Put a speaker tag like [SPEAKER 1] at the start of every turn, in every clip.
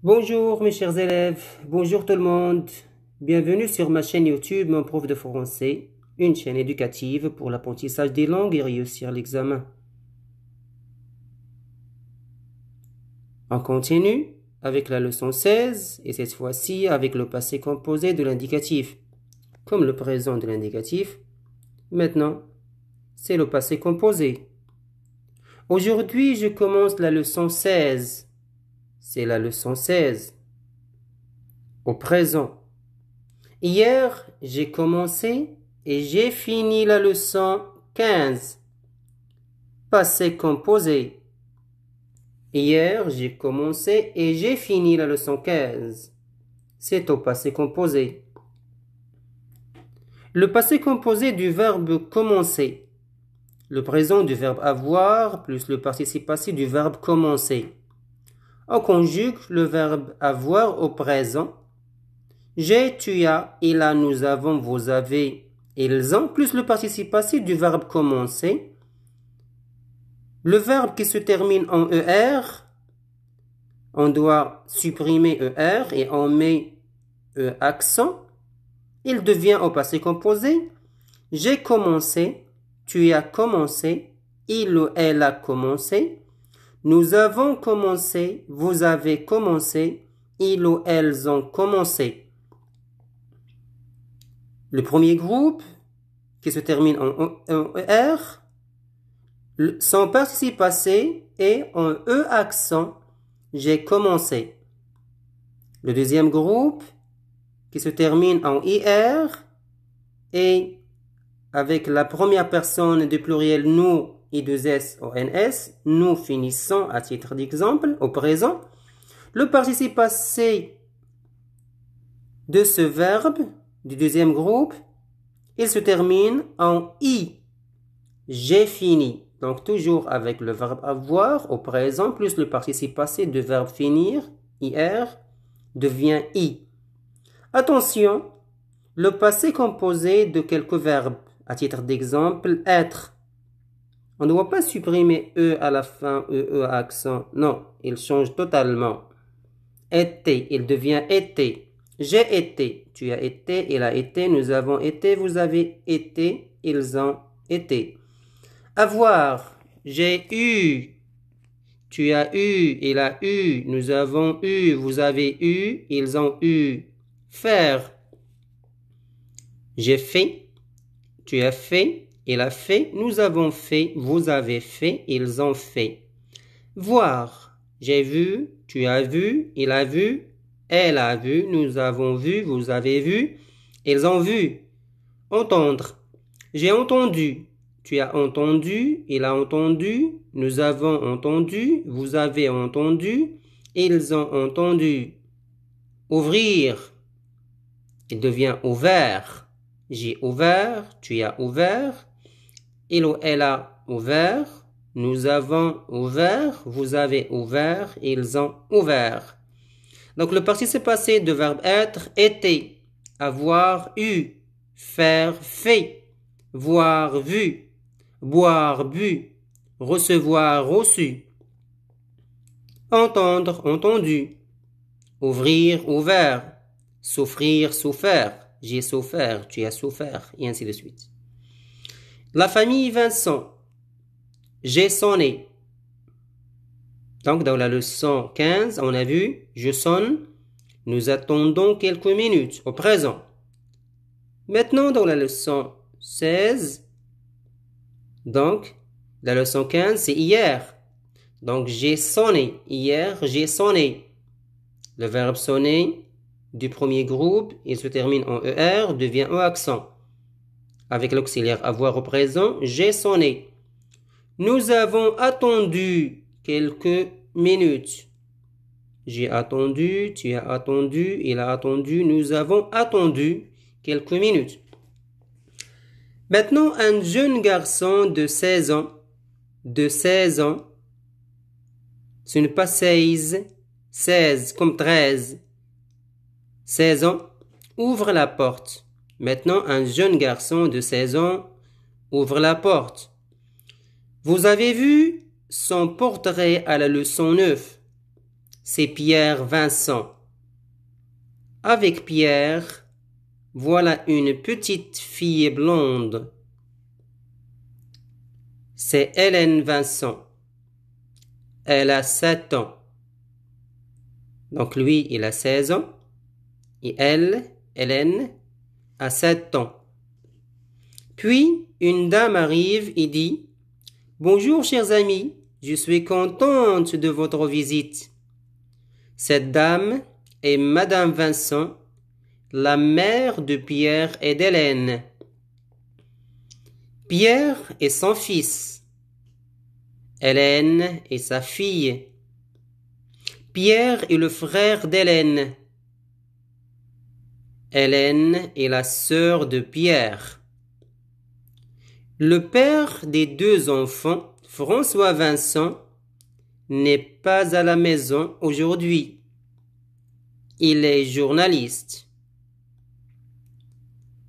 [SPEAKER 1] Bonjour mes chers élèves, bonjour tout le monde. Bienvenue sur ma chaîne YouTube Mon Prof de Français, une chaîne éducative pour l'apprentissage des langues et réussir l'examen. On continue avec la leçon 16 et cette fois-ci avec le passé composé de l'indicatif. Comme le présent de l'indicatif, maintenant c'est le passé composé. Aujourd'hui je commence la leçon 16. C'est la leçon 16. Au présent. Hier, j'ai commencé et j'ai fini la leçon 15. Passé composé. Hier, j'ai commencé et j'ai fini la leçon 15. C'est au passé composé. Le passé composé du verbe commencer. Le présent du verbe avoir plus le participe passé du verbe commencer. On conjugue le verbe avoir au présent. J'ai, tu as, il a, nous avons, vous avez, ils ont, plus le participe passé du verbe commencer. Le verbe qui se termine en ER, on doit supprimer ER et on met E accent. Il devient au passé composé. J'ai commencé, tu as commencé, il ou elle a commencé. Nous avons commencé, vous avez commencé, ils ou elles ont commencé. Le premier groupe, qui se termine en ER, son participe passé est en E accent, j'ai commencé. Le deuxième groupe, qui se termine en IR, et avec la première personne du pluriel nous, I2S-ONS, nous finissons à titre d'exemple au présent. Le participe passé de ce verbe, du deuxième groupe, il se termine en I. J'ai fini. Donc toujours avec le verbe avoir au présent plus le participe passé du verbe finir, IR, devient I. Attention, le passé composé de quelques verbes. À titre d'exemple, être. On ne doit pas supprimer E à la fin, E accent. Non, il change totalement. Été, il devient été. J'ai été, tu as été, il a été, nous avons été, vous avez été, ils ont été. Avoir, j'ai eu, tu as eu, il a eu, nous avons eu, vous avez eu, ils ont eu. Faire, j'ai fait, tu as fait, il a fait, nous avons fait, vous avez fait, ils ont fait. Voir, j'ai vu, tu as vu, il a vu, elle a vu, nous avons vu, vous avez vu, ils ont vu. Entendre, j'ai entendu, tu as entendu, il a entendu, nous avons entendu, vous avez entendu, ils ont entendu. Ouvrir, il devient ouvert. J'ai ouvert, tu as ouvert, il ou elle a ouvert, nous avons ouvert, vous avez ouvert, ils ont ouvert. Donc le participe passé de verbe être, était, avoir eu, faire fait, voir vu, boire bu, recevoir reçu, entendre entendu, ouvrir ouvert, souffrir souffert, j'ai souffert, tu as souffert, et ainsi de suite. La famille Vincent, j'ai sonné. Donc dans la leçon 15, on a vu je sonne, nous attendons quelques minutes au présent. Maintenant dans la leçon 16, donc la leçon 15 c'est hier. Donc j'ai sonné, hier j'ai sonné. Le verbe sonner du premier groupe, il se termine en ER, devient E accent. Avec l'auxiliaire avoir au présent, j'ai sonné. Nous avons attendu quelques minutes. J'ai attendu, tu as attendu, il a attendu, nous avons attendu quelques minutes. Maintenant, un jeune garçon de 16 ans, ce n'est pas 16 comme 13, 16 ans, ouvre la porte. Maintenant, un jeune garçon de 16 ans ouvre la porte. Vous avez vu son portrait à la leçon 9. c'est Pierre Vincent. Avec Pierre, voilà une petite fille blonde. C'est Hélène Vincent. Elle a 7 ans. Donc lui, il a 16 ans. Et elle, Hélène, a 7 ans. Puis, une dame arrive et dit « Bonjour, chers amis, je suis contente de votre visite. » Cette dame est Madame Vincent, la mère de Pierre et d'Hélène. Pierre est son fils. Hélène est sa fille. Pierre est le frère d'Hélène. Hélène est la sœur de Pierre. Le père des 2 enfants, François Vincent, n'est pas à la maison aujourd'hui. Il est journaliste.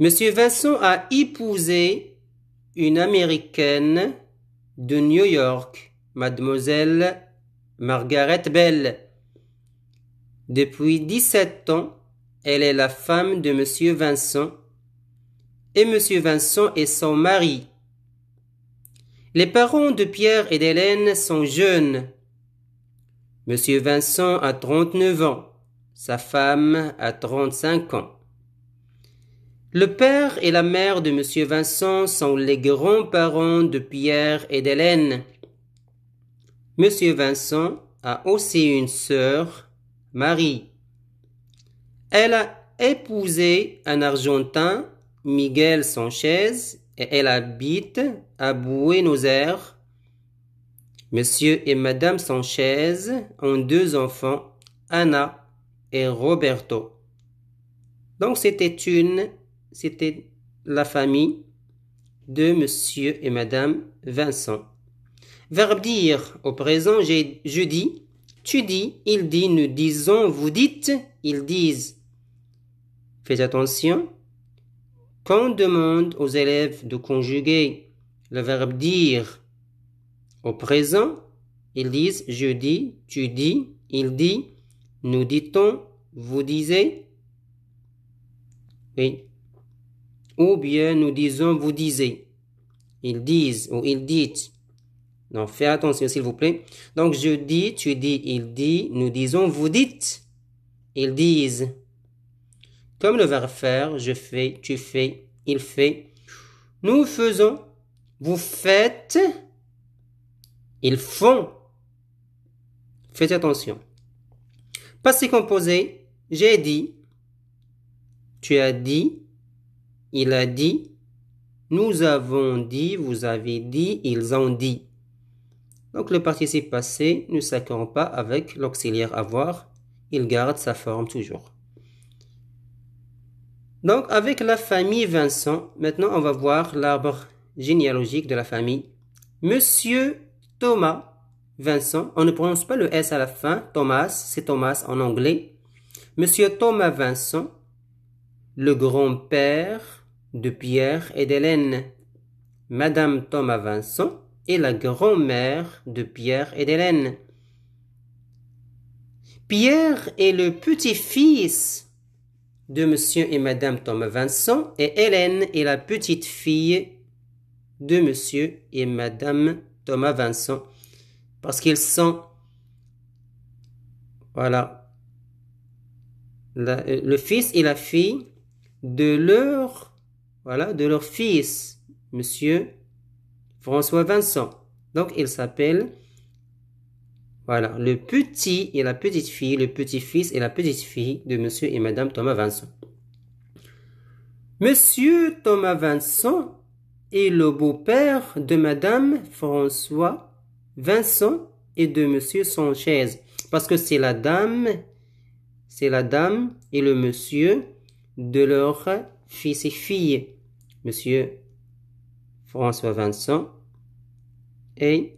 [SPEAKER 1] Monsieur Vincent a épousé une Américaine de New York, Mademoiselle Margaret Bell. Depuis 17 ans, elle est la femme de Monsieur Vincent et Monsieur Vincent est son mari. Les parents de Pierre et d'Hélène sont jeunes. Monsieur Vincent a 39 ans, sa femme a 35 ans. Le père et la mère de Monsieur Vincent sont les grands-parents de Pierre et d'Hélène. Monsieur Vincent a aussi une sœur, Marie. Elle a épousé un Argentin, Miguel Sanchez, et elle habite à Buenos Aires. Monsieur et Madame Sanchez ont 2 enfants, Anna et Roberto. Donc c'était la famille de Monsieur et Madame Vincent. Verbe dire au présent, je dis, tu dis, il dit, nous disons, vous dites, ils disent. Faites attention. Quand on demande aux élèves de conjuguer le verbe dire au présent, ils disent je dis, tu dis, il dit, nous dit-on, vous disiez. Oui. Ou bien nous disons, vous disiez. Ils disent ou ils dites. Non, faites attention s'il vous plaît. Donc je dis, tu dis, il dit, nous disons, vous dites. Ils disent. Comme le verbe faire, je fais, tu fais, il fait. Nous faisons, vous faites, ils font. Faites attention. Passé composé, j'ai dit, tu as dit, il a dit, nous avons dit, vous avez dit, ils ont dit. Donc le participe passé ne s'accorde pas avec l'auxiliaire avoir, il garde sa forme toujours. Donc avec la famille Vincent, maintenant on va voir l'arbre généalogique de la famille. Monsieur Thomas Vincent, on ne prononce pas le S à la fin, Thomas, c'est Thomas en anglais. Monsieur Thomas Vincent, le grand-père de Pierre et d'Hélène. Madame Thomas Vincent est la grand-mère de Pierre et d'Hélène. Pierre est le petit-fils de Monsieur et Madame Thomas Vincent et Hélène est la petite-fille de Monsieur et Madame Thomas Vincent parce qu'ils sont, voilà, le fils et la fille de leur fils, Monsieur François Vincent. Donc il s'appelle, voilà, le petit et la petite fille, le petit-fils et la petite-fille de Monsieur et Madame Thomas Vincent. Monsieur Thomas Vincent est le beau-père de Madame François Vincent et de Monsieur Sanchez. Parce que c'est la dame et le monsieur de leur fils et fille. Monsieur François Vincent et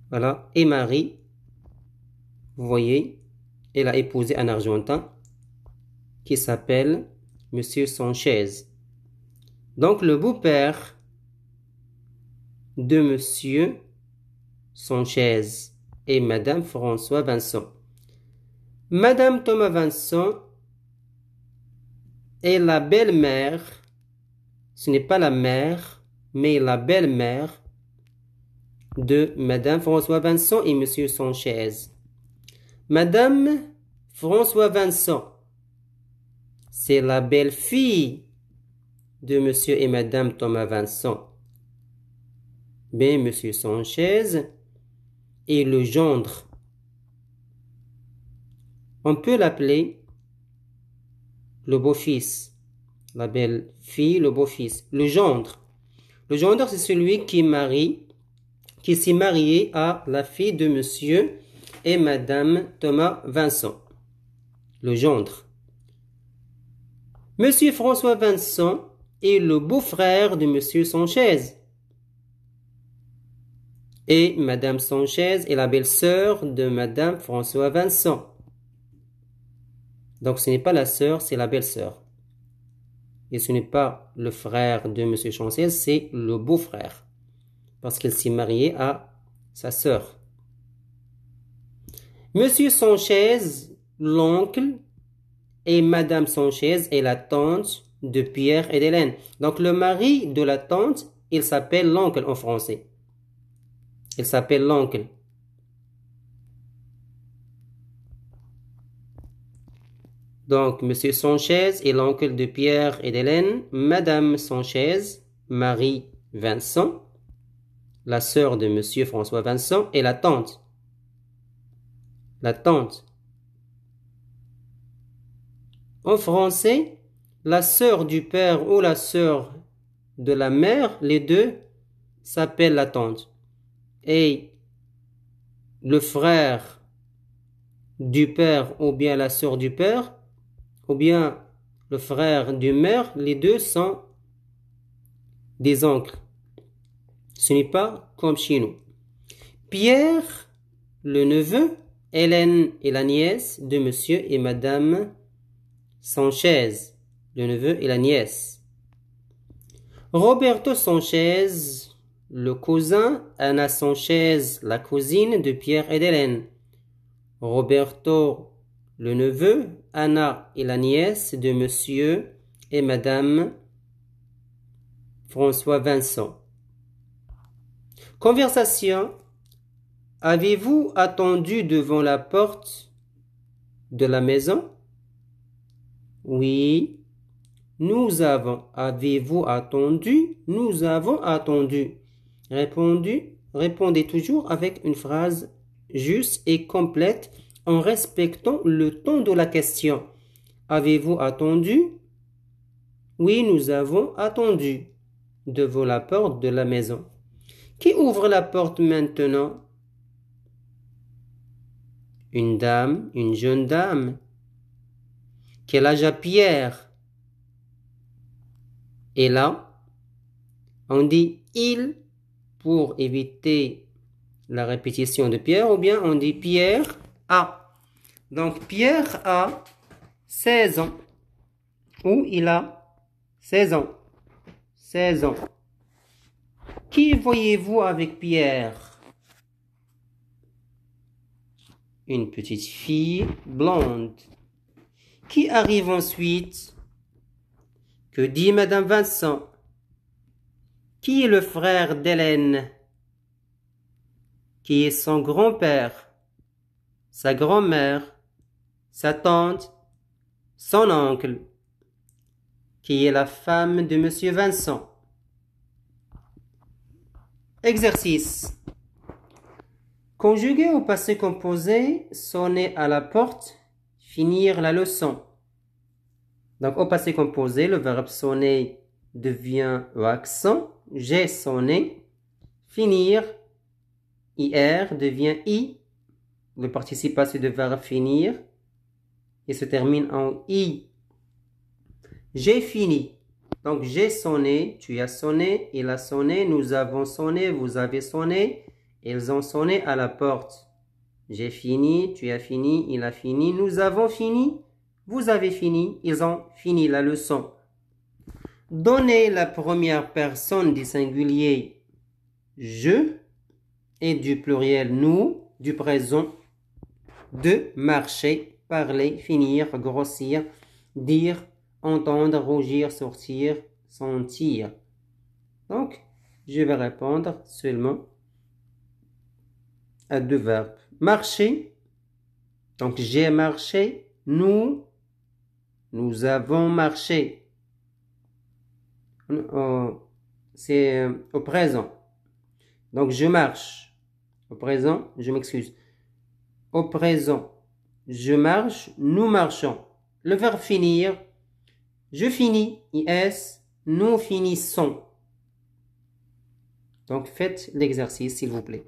[SPEAKER 1] voilà, et Marie, vous voyez, elle a épousé un Argentin qui s'appelle Monsieur Sanchez. Donc le beau-père de Monsieur Sanchez et Madame François Vincent. Madame Thomas Vincent est la belle-mère, ce n'est pas la mère, mais la belle-mère de Madame François Vincent et Monsieur Sanchez. Madame François Vincent, c'est la belle-fille de Monsieur et Madame Thomas Vincent. Mais Monsieur Sanchez est le gendre. On peut l'appeler le beau-fils, la belle-fille, le beau-fils, le gendre. Le gendre, c'est celui qui s'est marié à la fille de Monsieur et Madame Thomas Vincent. Le gendre. Monsieur François Vincent est le beau-frère de Monsieur Sanchez. Et Madame Sanchez est la belle-sœur de Madame François Vincent. Donc ce n'est pas la sœur, c'est la belle-sœur. Et ce n'est pas le frère de Monsieur Sanchez, c'est le beau-frère. Parce qu'il s'est marié à sa sœur. Monsieur Sanchez, l'oncle, et Madame Sanchez est la tante de Pierre et d'Hélène. Donc le mari de la tante, il s'appelle l'oncle en français. Il s'appelle l'oncle. Donc, Monsieur Sanchez est l'oncle de Pierre et d'Hélène. Madame Sanchez, Marie Vincent, la sœur de Monsieur François Vincent, et la tante. La tante. En français, la sœur du père ou la sœur de la mère, les deux s'appellent la tante. Et le frère du père ou bien la sœur du père ou bien le frère du mère, les deux sont des oncles. Ce n'est pas comme chez nous. Pierre, le neveu, Hélène est la nièce de Monsieur et Madame Sanchez, le neveu et la nièce. Roberto Sanchez, le cousin, Anna Sanchez, la cousine de Pierre et d'Hélène. Roberto, le neveu, Anna est la nièce de Monsieur et Madame François Vincent. Conversation. Avez-vous attendu devant la porte de la maison? Oui, nous avons. Avez-vous attendu? Nous avons attendu. Répondez toujours avec une phrase juste et complète en respectant le ton de la question. Avez-vous attendu? Oui, nous avons attendu devant la porte de la maison. Qui ouvre la porte maintenant? Une dame, une jeune dame. Quel âge a Pierre? Et là, on dit il pour éviter la répétition de Pierre, ou bien on dit Pierre a. Donc Pierre a 16 ans. Ou il a 16 ans. 16 ans. Qui voyez-vous avec Pierre? Une petite fille blonde. Qui arrive ensuite? Que dit Madame Vincent? Qui est le frère d'Hélène? Qui est son grand-père? Sa grand-mère? Sa tante? Son oncle? Qui est la femme de Monsieur Vincent? Exercice. Conjuguer au passé composé, sonner à la porte, finir la leçon. Donc au passé composé, le verbe sonner devient accent. J'ai sonné. Finir, IR devient I. Le participe passé de verbe finir et se termine en I. J'ai fini. Donc j'ai sonné, tu as sonné, il a sonné, nous avons sonné, vous avez sonné, ils ont sonné à la porte. J'ai fini, tu as fini, il a fini, nous avons fini, vous avez fini, ils ont fini la leçon. Donnez la première personne du singulier je et du pluriel nous, du présent de marcher, parler, finir, grossir, dire, entendre, rougir, sortir, sentir. Donc, je vais répondre seulement à deux verbes. Marcher, donc j'ai marché, nous avons marché. C'est au présent. Donc je marche. Au présent, je m'excuse. Au présent, je marche, nous marchons. Le verbe finir, je finis, is, nous finissons. Donc faites l'exercice s'il vous plaît.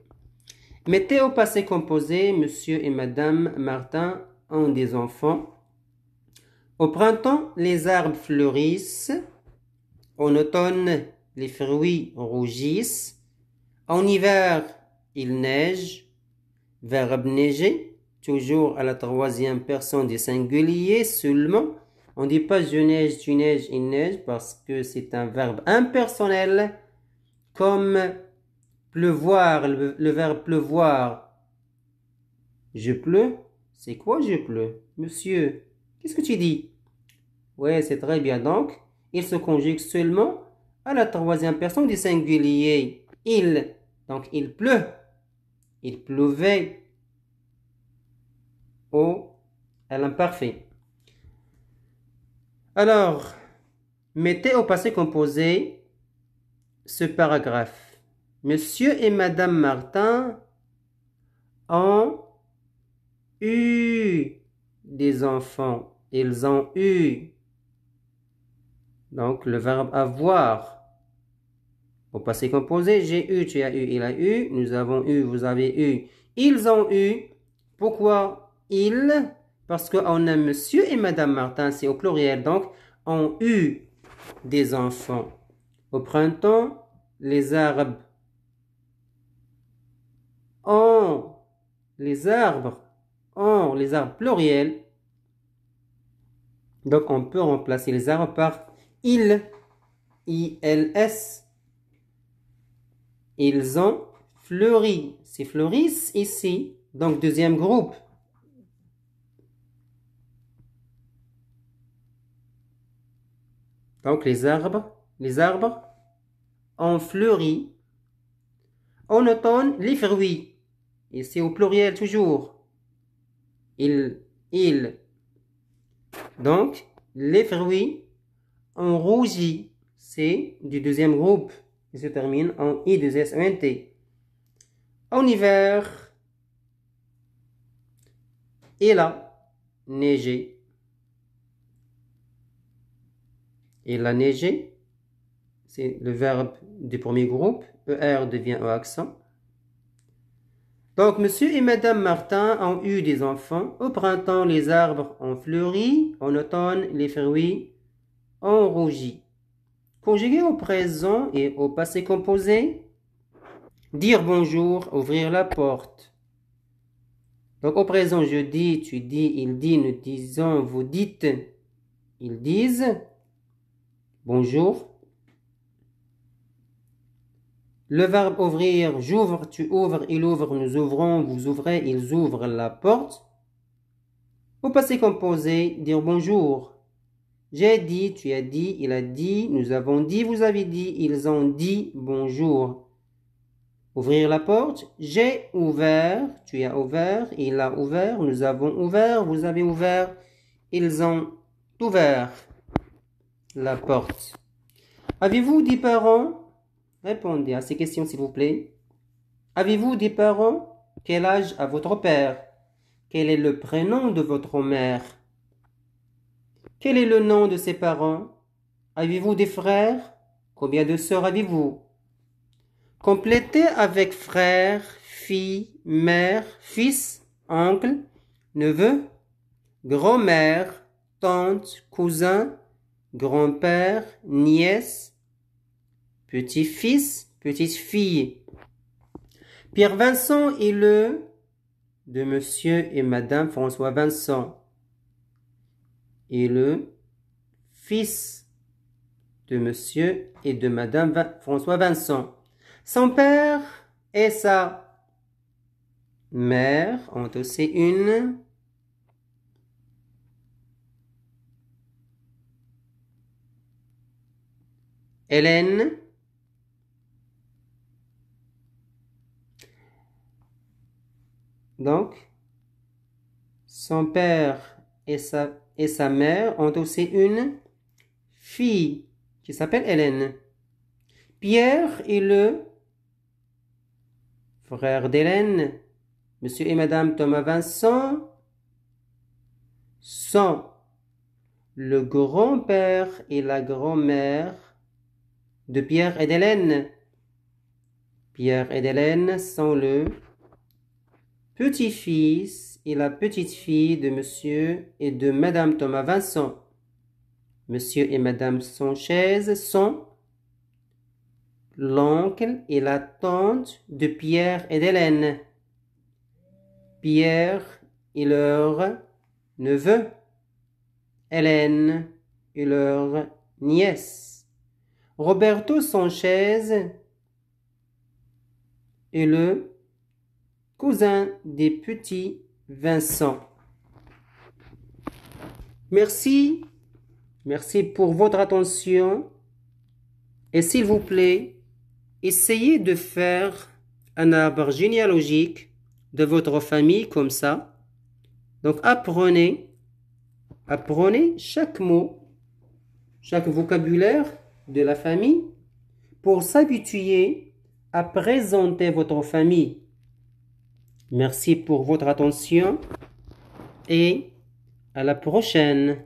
[SPEAKER 1] Mettez au passé composé, monsieur et madame Martin ont des enfants. Au printemps, les arbres fleurissent. En automne, les fruits rougissent. En hiver, il neige. Verbe neiger, toujours à la troisième personne du singulier seulement. On ne dit pas je neige, tu neiges, il neige parce que c'est un verbe impersonnel comme pleuvoir, le verbe pleuvoir. Je pleure, c'est quoi je pleure? Monsieur, qu'est-ce que tu dis? Oui, c'est très bien. Donc, il se conjugue seulement à la troisième personne du singulier. Il, donc il pleut. Il pleuvait à l'imparfait. Alors, mettez au passé composé ce paragraphe. Monsieur et Madame Martin ont eu des enfants. Ils ont eu. Donc, le verbe avoir. Au passé composé, j'ai eu, tu as eu, il a eu, nous avons eu, vous avez eu. Ils ont eu. Pourquoi ils? Parce qu'on a monsieur et madame Martin, c'est au pluriel, donc ont eu des enfants. Au printemps, les arbres ont, les arbres pluriels. Donc on peut remplacer les arbres par ils, I-L-S. Ils ont fleuri. C'est fleurissent ici. Donc, deuxième groupe. Donc, les arbres ont fleuri. En automne, les fruits. Et c'est au pluriel toujours. Ils. Donc, les fruits ont rougi. C'est du deuxième groupe. Il se termine en I-2-S-E-N-T. En hiver, il a neigé. Il a neigé. C'est le verbe du premier groupe. ER devient E accent. Donc, monsieur et madame Martin ont eu des enfants. Au printemps, les arbres ont fleuri. En automne, les fruits ont rougi. Conjugué au présent et au passé composé, dire bonjour, ouvrir la porte. Donc au présent, je dis, tu dis, il dit, nous disons, vous dites, ils disent bonjour. Le verbe ouvrir, j'ouvre, tu ouvres, il ouvre, nous ouvrons, vous ouvrez, ils ouvrent la porte. Au passé composé, dire bonjour. J'ai dit, tu as dit, il a dit, nous avons dit, vous avez dit, ils ont dit bonjour. Ouvrir la porte, j'ai ouvert, tu as ouvert, il a ouvert, nous avons ouvert, vous avez ouvert, ils ont ouvert la porte. Avez-vous des parents? Répondez à ces questions s'il vous plaît. Avez-vous des parents? Quel âge a votre père? Quel est le prénom de votre mère? Quel est le nom de ses parents? Avez-vous des frères? Combien de sœurs avez-vous? Complétez avec frère, fille, mère, fils, oncle, neveu, grand-mère, tante, cousin, grand-père, nièce, petit-fils, petite-fille. Pierre Vincent est le de monsieur et madame François Vincent. Et le fils de monsieur et de madame François Vincent. Son père est sa mère ont aussi une Hélène. Donc, son père et sa mère ont aussi une fille qui s'appelle Hélène. Pierre est le frère d'Hélène. Monsieur et Madame Thomas Vincent sont le grand-père et la grand-mère de Pierre et d'Hélène. Pierre et d'Hélène sont le petit-fils et la petite-fille de Monsieur et de Madame Thomas Vincent. Monsieur et Madame Sanchez sont l'oncle et la tante de Pierre et d'Hélène. Pierre est leur neveu. Hélène est leur nièce. Roberto Sanchez est le cousin des petits Vincent. Merci. Merci pour votre attention. Et s'il vous plaît, essayez de faire un arbre généalogique de votre famille comme ça. Donc apprenez chaque mot, chaque vocabulaire de la famille pour s'habituer à présenter votre famille. Merci pour votre attention et à la prochaine.